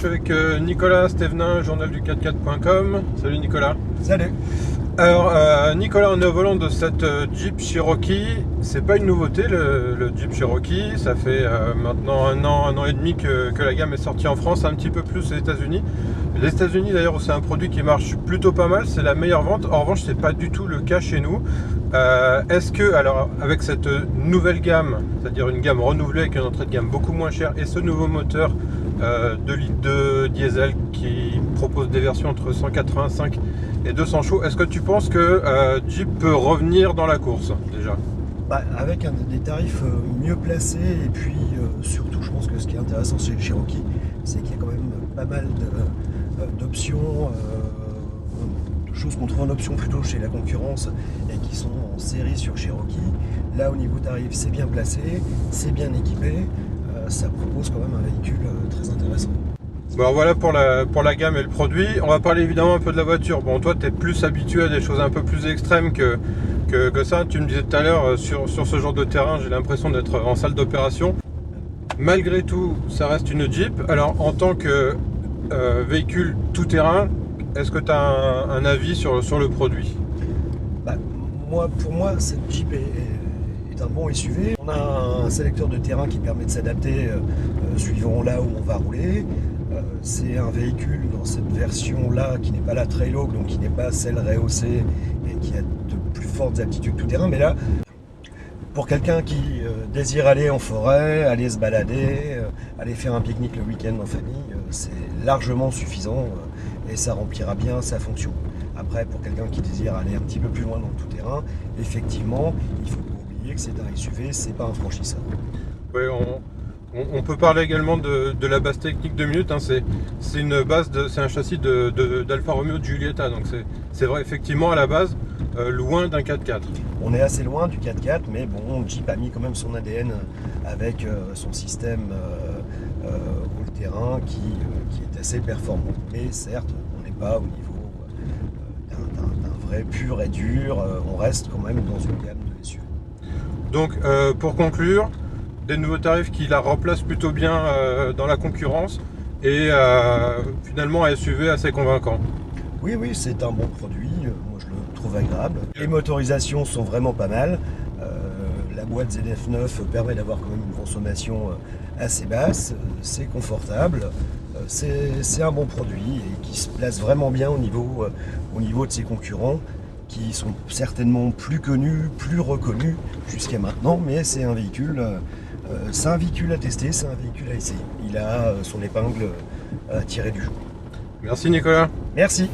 suis avec Nicolas Stévenin, journal du 44.com. Salut Nicolas. Salut. Alors Nicolas, on est au volant de cette Jeep Cherokee. C'est pas une nouveauté le Jeep Cherokee. Ça fait maintenant un an et demi que la gamme est sortie en France, un petit peu plus aux États-Unis. Les États-Unis d'ailleurs, c'est un produit qui marche plutôt pas mal, c'est la meilleure vente. En revanche, c'est pas du tout le cas chez nous. Est-ce que, alors avec cette nouvelle gamme, c'est-à-dire une gamme renouvelée avec une entrée de gamme beaucoup moins chère et ce nouveau moteur 2 litres de diesel qui propose des versions entre 185 et 200 chevaux, est-ce que tu penses que Jeep peut revenir dans la course déjà? Avec des tarifs mieux placés et puis surtout je pense que ce qui est intéressant chez le Cherokee, c'est qu'il y a quand même pas mal d'options, de choses qu'on trouve en option plutôt chez la concurrence et qui sont en série sur Cherokee. Là au niveau tarif c'est bien placé, c'est bien équipé, ça propose quand même un véhicule très intéressant. Bon voilà pour la gamme et le produit. On va parler évidemment un peu de la voiture. Bon, toi tu es plus habitué à des choses un peu plus extrêmes que ça. Tu me disais tout à l'heure sur ce genre de terrain, j'ai l'impression d'être en salle d'opération. Malgré tout, ça reste une Jeep. Alors en tant que véhicule tout-terrain, est-ce que tu as un avis sur le produit? Pour moi, cette Jeep est un bon SUV. On a un sélecteur de terrain qui permet de s'adapter suivant là où on va rouler. C'est un véhicule dans cette version-là qui n'est pas la Trailhawk, donc qui n'est pas celle rehaussée et qui a de plus fortes aptitudes tout-terrain. Mais là, pour quelqu'un qui désire aller en forêt, aller se balader, aller faire un pique-nique le week-end en famille, c'est largement suffisant et ça remplira bien sa fonction. Après, pour quelqu'un qui désire aller un petit peu plus loin dans le tout-terrain, effectivement, il ne faut pas oublier que c'est un SUV, c'est pas un franchisseur. Oui, on peut parler également de la base technique 2 minutes. Hein. C'est un châssis d'Alfa Romeo de Giulietta, donc c'est vrai effectivement à la base loin d'un 4x4. On est assez loin du 4x4, mais bon, Jeep a mis quand même son ADN avec son système all-terrain qui est assez performant. Mais certes, on n'est pas au niveau d'un vrai pur et dur, on reste quand même dans une gamme de SUV. Donc pour conclure, des nouveaux tarifs qui la remplacent plutôt bien dans la concurrence et finalement un SUV assez convaincant. Oui, c'est un bon produit, moi je le trouve agréable. Les motorisations sont vraiment pas mal. La boîte ZF9 permet d'avoir quand même une consommation assez basse, c'est confortable, c'est un bon produit et qui se place vraiment bien au niveau de ses concurrents qui sont certainement plus connus, plus reconnus jusqu'à maintenant, mais c'est un véhicule à tester, c'est un véhicule à essayer. Il a son épingle à tirer du jeu. Merci Nicolas. Merci.